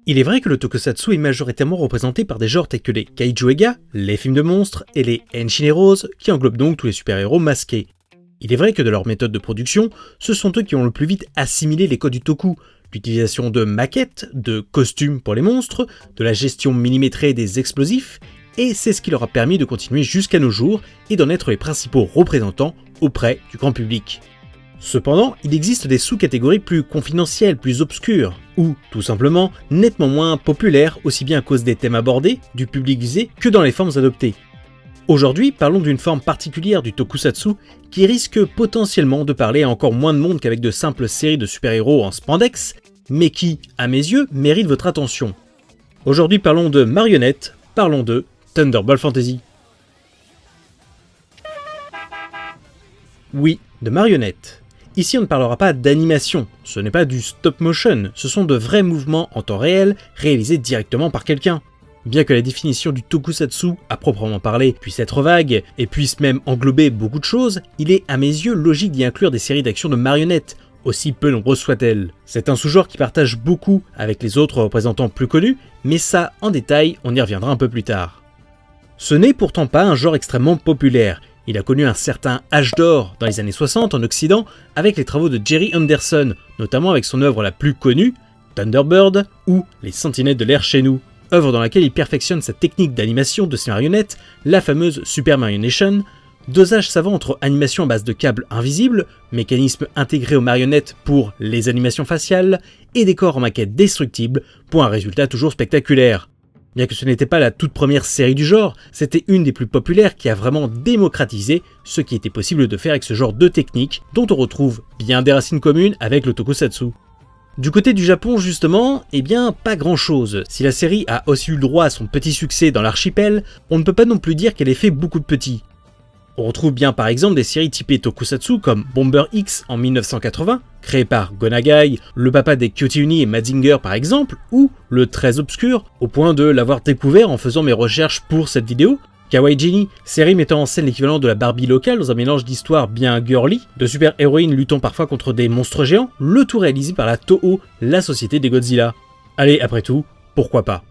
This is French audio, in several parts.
Il est vrai que le tokusatsu est majoritairement représenté par des genres tels que les kaiju ega, les films de monstres, et les henshin heroes, qui englobent donc tous les super-héros masqués. Il est vrai que de leur méthode de production, ce sont eux qui ont le plus vite assimilé les codes du toku, l'utilisation de maquettes, de costumes pour les monstres, de la gestion millimétrée des explosifs, et c'est ce qui leur a permis de continuer jusqu'à nos jours et d'en être les principaux représentants auprès du grand public. Cependant, il existe des sous-catégories plus confidentielles, plus obscures, ou tout simplement nettement moins populaires, aussi bien à cause des thèmes abordés, du public visé, que dans les formes adoptées. Aujourd'hui, parlons d'une forme particulière du tokusatsu qui risque potentiellement de parler à encore moins de monde qu'avec de simples séries de super-héros en spandex, mais qui, à mes yeux, mérite votre attention. Aujourd'hui, parlons de marionnettes, parlons de Thunderbolt Fantasy. Oui, de marionnettes. Ici, on ne parlera pas d'animation, ce n'est pas du stop motion, ce sont de vrais mouvements en temps réel réalisés directement par quelqu'un. Bien que la définition du tokusatsu, à proprement parler, puisse être vague et puisse même englober beaucoup de choses, il est à mes yeux logique d'y inclure des séries d'actions de marionnettes, aussi peu nombreuses soient-elles. C'est un sous-genre qui partage beaucoup avec les autres représentants plus connus, mais ça, en détail, on y reviendra un peu plus tard. Ce n'est pourtant pas un genre extrêmement populaire. Il a connu un certain âge d'or dans les années 60 en Occident avec les travaux de Jerry Anderson, notamment avec son œuvre la plus connue, Thunderbird ou Les Sentinelles de l'air chez nous, œuvre dans laquelle il perfectionne sa technique d'animation de ses marionnettes, la fameuse Super Marionation, dosage savant entre animation à base de câbles invisibles, mécanisme intégré aux marionnettes pour les animations faciales, et décors en maquette destructible pour un résultat toujours spectaculaire. Bien que ce n'était pas la toute première série du genre, c'était une des plus populaires qui a vraiment démocratisé ce qui était possible de faire avec ce genre de technique, dont on retrouve bien des racines communes avec le tokusatsu. Du côté du Japon justement, eh bien pas grand chose. Si la série a aussi eu le droit à son petit succès dans l'archipel, on ne peut pas non plus dire qu'elle ait fait beaucoup de petits. On retrouve bien par exemple des séries typées tokusatsu comme Bomber X en 1980, créé par Go Nagai, le papa des Kyotei et Mazinger par exemple, ou le très obscur, au point de l'avoir découvert en faisant mes recherches pour cette vidéo, Kawaii Genie, série mettant en scène l'équivalent de la Barbie locale dans un mélange d'histoires bien girly, de super-héroïnes luttant parfois contre des monstres géants, le tout réalisé par la Toho, la société des Godzilla. Allez, après tout, pourquoi pas.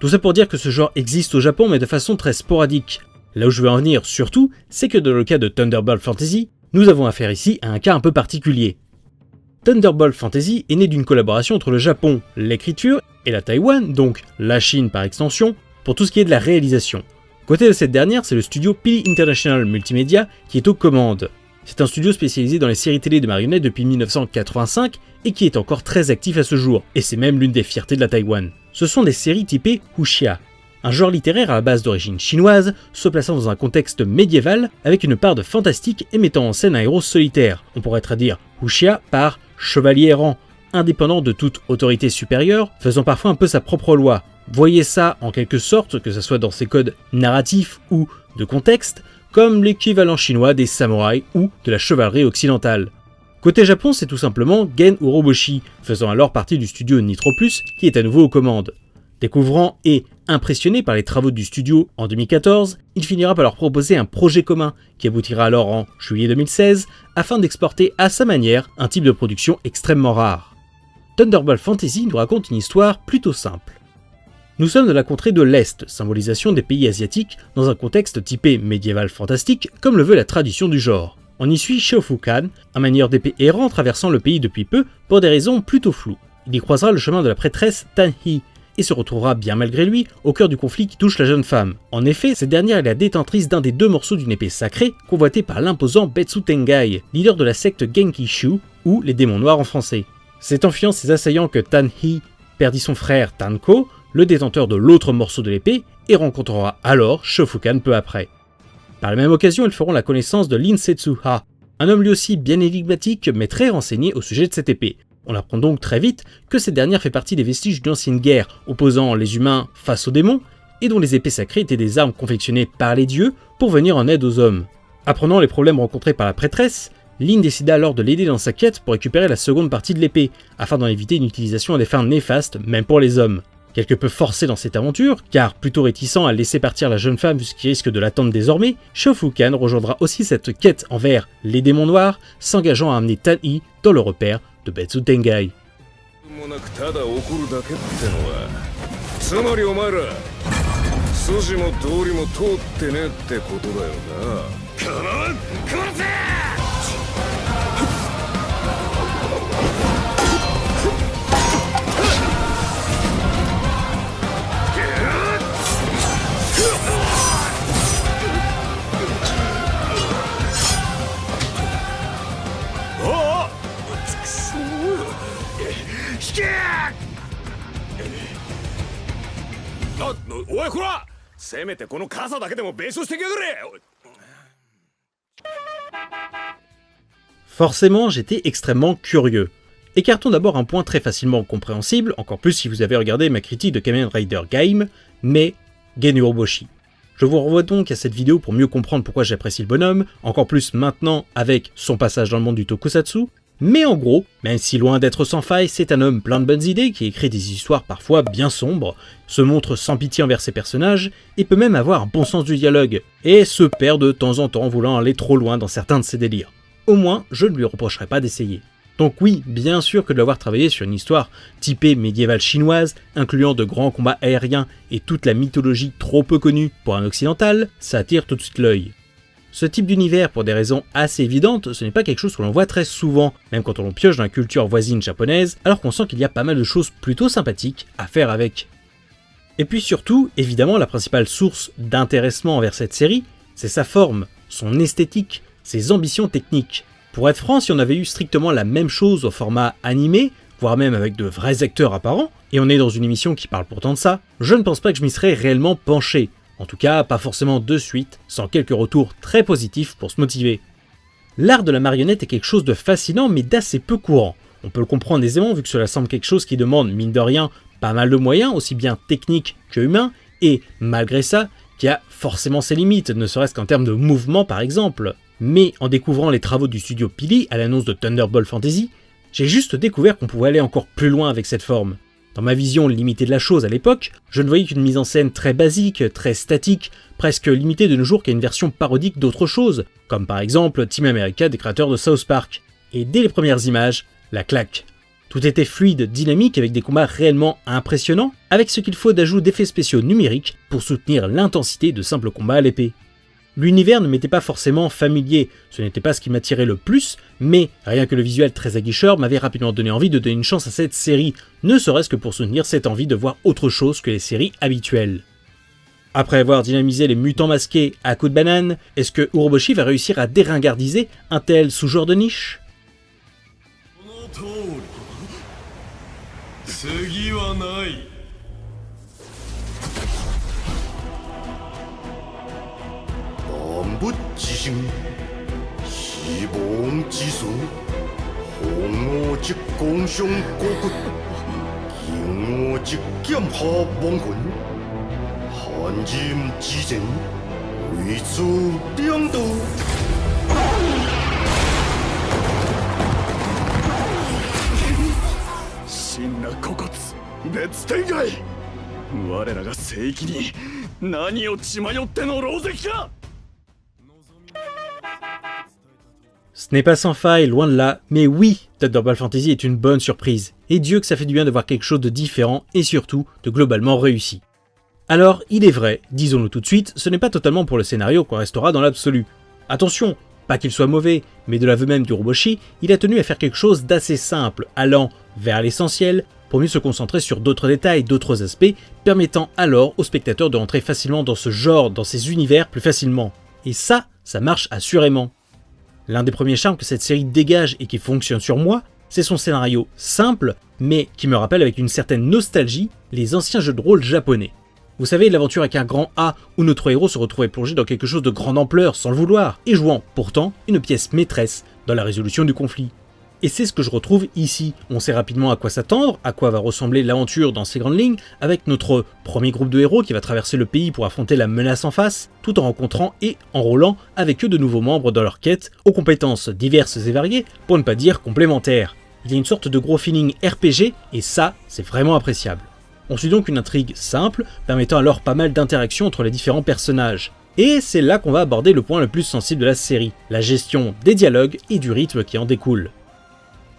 Tout ça pour dire que ce genre existe au Japon mais de façon très sporadique. Là où je veux en venir surtout, c'est que dans le cas de Thunderbolt Fantasy, nous avons affaire ici à un cas un peu particulier. Thunderbolt Fantasy est né d'une collaboration entre le Japon, l'écriture, et la Taïwan, donc la Chine par extension, pour tout ce qui est de la réalisation. Côté de cette dernière, c'est le studio Pili International Multimedia qui est aux commandes. C'est un studio spécialisé dans les séries télé de marionnettes depuis 1985 et qui est encore très actif à ce jour, et c'est même l'une des fiertés de la Taïwan. Ce sont des séries typées wuxia, un genre littéraire à la base d'origine chinoise, se plaçant dans un contexte médiéval avec une part de fantastique et mettant en scène un héros solitaire. On pourrait traduire wuxia par chevalier errant, indépendant de toute autorité supérieure, faisant parfois un peu sa propre loi. Voyez ça en quelque sorte, que ce soit dans ses codes narratifs ou de contexte, comme l'équivalent chinois des samouraïs ou de la chevalerie occidentale. Côté Japon, c'est tout simplement Gen Urobushi, faisant alors partie du studio Nitro Plus, qui est à nouveau aux commandes. Découvrant et impressionné par les travaux du studio en 2014, il finira par leur proposer un projet commun qui aboutira alors en juillet 2016 afin d'exporter à sa manière un type de production extrêmement rare. Thunderbolt Fantasy nous raconte une histoire plutôt simple. Nous sommes de la contrée de l'Est, symbolisation des pays asiatiques, dans un contexte typé médiéval fantastique comme le veut la tradition du genre. On y suit Shofukan, un manieur d'épée errant traversant le pays depuis peu pour des raisons plutôt floues. Il y croisera le chemin de la prêtresse Tanhi, et se retrouvera bien malgré lui au cœur du conflit qui touche la jeune femme. En effet, cette dernière est la détentrice d'un des deux morceaux d'une épée sacrée convoitée par l'imposant Betsu Tengai, leader de la secte Genkishu, ou les démons noirs en français. C'est en fuyant ses assaillants que Tanhi perdit son frère Tanko, le détenteur de l'autre morceau de l'épée, et rencontrera alors Shofukan peu après. Par la même occasion, ils feront la connaissance de Lin Setsuha, un homme lui aussi bien énigmatique mais très renseigné au sujet de cette épée. On apprend donc très vite que cette dernière fait partie des vestiges d'une ancienne guerre opposant les humains face aux démons et dont les épées sacrées étaient des armes confectionnées par les dieux pour venir en aide aux hommes. Apprenant les problèmes rencontrés par la prêtresse, Lin décida alors de l'aider dans sa quête pour récupérer la seconde partie de l'épée, afin d'en éviter une utilisation à des fins néfastes, même pour les hommes. Quelque peu forcé dans cette aventure, car plutôt réticent à laisser partir la jeune femme vu ce qui risque de l'attendre désormais, Shofukan rejoindra aussi cette quête envers les démons noirs, s'engageant à amener Tanhi dans le repère de Betsu Tengai. もなくただ怒るだけってのはつまりお前ら筋も道理も通ってねえってことだよな。この殺せおいこらせめてこの傘だけでも弁償してきやがれ。 Forcément, j'étais extrêmement curieux. Écartons d'abord un point très facilement compréhensible, encore plus si vous avez regardé ma critique de Kamen Rider Gaim, mais Gen Uroboshi. Je vous renvoie donc à cette vidéo pour mieux comprendre pourquoi j'apprécie le bonhomme, encore plus maintenant avec son passage dans le monde du tokusatsu. Mais en gros, même si loin d'être sans faille, c'est un homme plein de bonnes idées qui écrit des histoires parfois bien sombres, se montre sans pitié envers ses personnages, et peut même avoir un bon sens du dialogue, et se perd de temps en temps en voulant aller trop loin dans certains de ses délires. Au moins, je ne lui reprocherai pas d'essayer. Donc oui, bien sûr que de l'avoir travaillé sur une histoire typée médiévale chinoise, incluant de grands combats aériens et toute la mythologie trop peu connue pour un occidental, ça attire tout de suite l'œil. Ce type d'univers, pour des raisons assez évidentes, ce n'est pas quelque chose que l'on voit très souvent, même quand on pioche dans la culture voisine japonaise, alors qu'on sent qu'il y a pas mal de choses plutôt sympathiques à faire avec. Et puis surtout, évidemment, la principale source d'intéressement envers cette série, c'est sa forme, son esthétique, ses ambitions techniques. Pour être franc, si on avait eu strictement la même chose au format animé, voire même avec de vrais acteurs apparents, et on est dans une émission qui parle pourtant de ça, je ne pense pas que je m'y serais réellement penché. En tout cas, pas forcément de suite, sans quelques retours très positifs pour se motiver. L'art de la marionnette est quelque chose de fascinant mais d'assez peu courant. On peut le comprendre aisément vu que cela semble quelque chose qui demande, mine de rien, pas mal de moyens, aussi bien techniques que humains, et malgré ça, qui a forcément ses limites, ne serait-ce qu'en termes de mouvement par exemple. Mais en découvrant les travaux du studio Pili à l'annonce de Thunderbolt Fantasy, j'ai juste découvert qu'on pouvait aller encore plus loin avec cette forme. Dans ma vision limitée de la chose à l'époque, je ne voyais qu'une mise en scène très basique, très statique, presque limitée de nos jours qu'à une version parodique d'autre chose, comme par exemple Team America des créateurs de South Park. Et dès les premières images, la claque. Tout était fluide, dynamique, avec des combats réellement impressionnants, avec ce qu'il faut d'ajout d'effets spéciaux numériques pour soutenir l'intensité de simples combats à l'épée. L'univers ne m'était pas forcément familier, ce n'était pas ce qui m'attirait le plus, mais rien que le visuel très aguicheur m'avait rapidement donné envie de donner une chance à cette série, ne serait-ce que pour soutenir cette envie de voir autre chose que les séries habituelles. Après avoir dynamisé les mutants masqués à coups de banane, est-ce que Uroboshi va réussir à déringardiser un tel sous-genre de niche ? Ce n'est pas sans faille, loin de là, mais oui, Thunderbolt Fantasy est une bonne surprise, et Dieu que ça fait du bien de voir quelque chose de différent et surtout de globalement réussi. Alors, il est vrai, disons-le tout de suite, ce n'est pas totalement pour le scénario qu'on restera dans l'absolu. Attention, pas qu'il soit mauvais, mais de l'aveu même d'Uroboshi, il a tenu à faire quelque chose d'assez simple, allant vers l'essentiel, pour mieux se concentrer sur d'autres détails, d'autres aspects, permettant alors aux spectateurs de rentrer facilement dans ce genre, dans ces univers plus facilement. Et ça marche assurément. L'un des premiers charmes que cette série dégage et qui fonctionne sur moi, c'est son scénario simple, mais qui me rappelle avec une certaine nostalgie les anciens jeux de rôle japonais. Vous savez, l'aventure avec un grand A où notre héros se retrouvait plongé dans quelque chose de grande ampleur sans le vouloir, et jouant pourtant une pièce maîtresse dans la résolution du conflit. Et c'est ce que je retrouve ici. On sait rapidement à quoi s'attendre, à quoi va ressembler l'aventure dans ses grandes lignes, avec notre premier groupe de héros qui va traverser le pays pour affronter la menace en face, tout en rencontrant et enrôlant avec eux de nouveaux membres dans leur quête, aux compétences diverses et variées, pour ne pas dire complémentaires. Il y a une sorte de gros feeling RPG, et ça, c'est vraiment appréciable. On suit donc une intrigue simple, permettant alors pas mal d'interactions entre les différents personnages. Et c'est là qu'on va aborder le point le plus sensible de la série, la gestion des dialogues et du rythme qui en découle.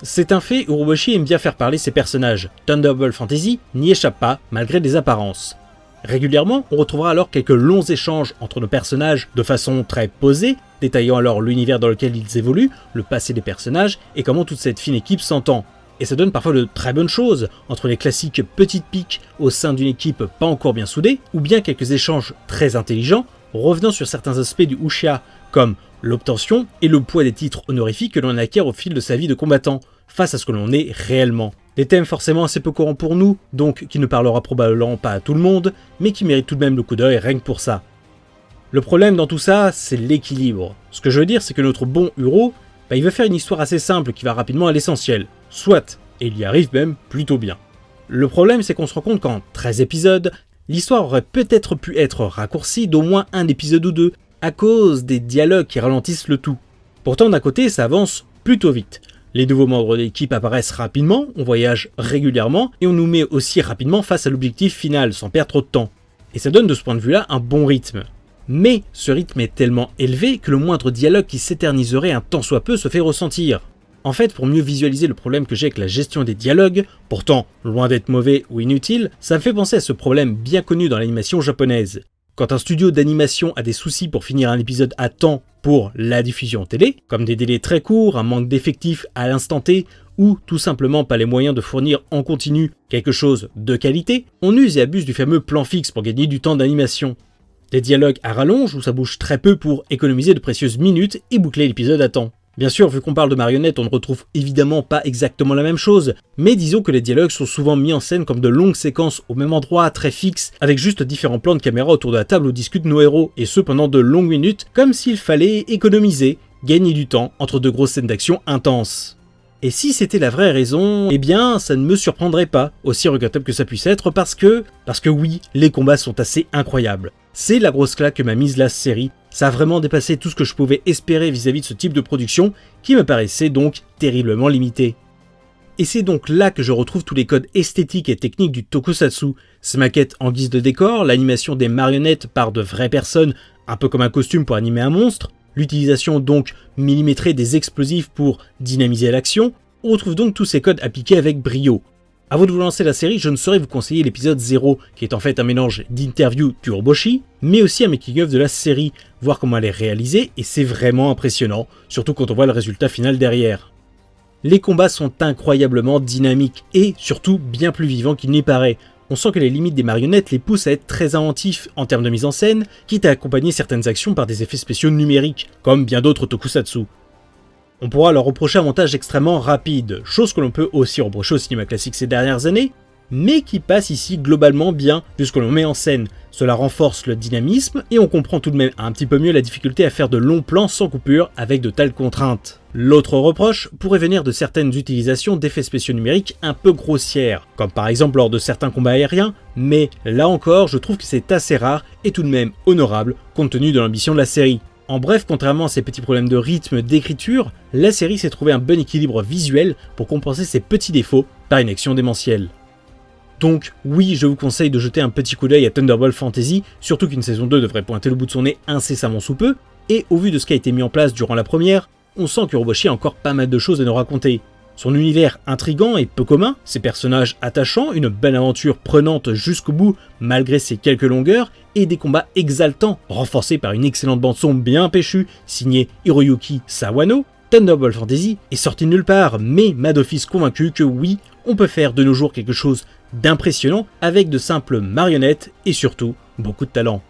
C'est un fait, Urobuchi aime bien faire parler ses personnages. Thunderbolt Fantasy n'y échappe pas, malgré des apparences. Régulièrement, on retrouvera alors quelques longs échanges entre nos personnages de façon très posée, détaillant alors l'univers dans lequel ils évoluent, le passé des personnages et comment toute cette fine équipe s'entend. Et ça donne parfois de très bonnes choses, entre les classiques petites piques au sein d'une équipe pas encore bien soudée, ou bien quelques échanges très intelligents, revenant sur certains aspects du wuxia, comme l'obtention et le poids des titres honorifiques que l'on acquiert au fil de sa vie de combattant, face à ce que l'on est réellement. Des thèmes forcément assez peu courants pour nous, donc qui ne parlera probablement pas à tout le monde, mais qui méritent tout de même le coup d'œil rien que pour ça. Le problème dans tout ça, c'est l'équilibre. Ce que je veux dire, c'est que notre bon Uro, il veut faire une histoire assez simple qui va rapidement à l'essentiel. Soit, et il y arrive même plutôt bien. Le problème, c'est qu'on se rend compte qu'en 13 épisodes, l'histoire aurait peut-être pu être raccourcie d'au moins un épisode ou deux, à cause des dialogues qui ralentissent le tout. Pourtant, d'un côté, ça avance plutôt vite. Les nouveaux membres de l'équipe apparaissent rapidement, on voyage régulièrement, et on nous met aussi rapidement face à l'objectif final, sans perdre trop de temps. Et ça donne de ce point de vue-là un bon rythme. Mais ce rythme est tellement élevé que le moindre dialogue qui s'éterniserait un tant soit peu se fait ressentir. En fait, pour mieux visualiser le problème que j'ai avec la gestion des dialogues, pourtant loin d'être mauvais ou inutile, ça me fait penser à ce problème bien connu dans l'animation japonaise. Quand un studio d'animation a des soucis pour finir un épisode à temps pour la diffusion télé, comme des délais très courts, un manque d'effectifs à l'instant T, ou tout simplement pas les moyens de fournir en continu quelque chose de qualité, on use et abuse du fameux plan fixe pour gagner du temps d'animation. Des dialogues à rallonge où ça bouge très peu pour économiser de précieuses minutes et boucler l'épisode à temps. Bien sûr, vu qu'on parle de marionnettes, on ne retrouve évidemment pas exactement la même chose, mais disons que les dialogues sont souvent mis en scène comme de longues séquences au même endroit, très fixes, avec juste différents plans de caméra autour de la table où discutent nos héros, et ce pendant de longues minutes, comme s'il fallait économiser, gagner du temps entre de grosses scènes d'action intenses. Et si c'était la vraie raison, eh bien ça ne me surprendrait pas, aussi regrettable que ça puisse être, parce que oui, les combats sont assez incroyables. C'est la grosse claque que m'a mise la série, ça a vraiment dépassé tout ce que je pouvais espérer vis-à-vis de ce type de production, qui me paraissait donc terriblement limité. Et c'est donc là que je retrouve tous les codes esthétiques et techniques du tokusatsu, ces maquettes en guise de décor, l'animation des marionnettes par de vraies personnes, un peu comme un costume pour animer un monstre, l'utilisation donc millimétrée des explosifs pour dynamiser l'action, on retrouve donc tous ces codes appliqués avec brio. Avant de vous lancer la série, je ne saurais vous conseiller l'épisode 0, qui est en fait un mélange d'interview d'Urobuchi, mais aussi un making-of de la série, voir comment elle est réalisée, et c'est vraiment impressionnant, surtout quand on voit le résultat final derrière. Les combats sont incroyablement dynamiques, et surtout bien plus vivants qu'il n'y paraît. On sent que les limites des marionnettes les poussent à être très inventifs en termes de mise en scène, quitte à accompagner certaines actions par des effets spéciaux numériques, comme bien d'autres tokusatsu. On pourra leur reprocher un montage extrêmement rapide, chose que l'on peut aussi reprocher au cinéma classique ces dernières années, mais qui passe ici globalement bien vu ce que l'on met en scène. Cela renforce le dynamisme et on comprend tout de même un petit peu mieux la difficulté à faire de longs plans sans coupure avec de telles contraintes. L'autre reproche pourrait venir de certaines utilisations d'effets spéciaux numériques un peu grossières, comme par exemple lors de certains combats aériens, mais là encore je trouve que c'est assez rare et tout de même honorable compte tenu de l'ambition de la série. En bref, contrairement à ces petits problèmes de rythme, d'écriture, la série s'est trouvé un bon équilibre visuel pour compenser ses petits défauts par une action démentielle. Donc oui, je vous conseille de jeter un petit coup d'œil à Thunderbolt Fantasy, surtout qu'une saison 2 devrait pointer le bout de son nez incessamment sous peu, et au vu de ce qui a été mis en place durant la première, on sent qu'Urobuchi a encore pas mal de choses à nous raconter. Son univers intrigant et peu commun, ses personnages attachants, une belle aventure prenante jusqu'au bout malgré ses quelques longueurs, et des combats exaltants, renforcés par une excellente bande-son bien péchue, signée Hiroyuki Sawano, Thunderbolt Fantasy est sorti de nulle part, mais m'a d'office convaincu que oui, on peut faire de nos jours quelque chose d'impressionnant avec de simples marionnettes et surtout beaucoup de talent.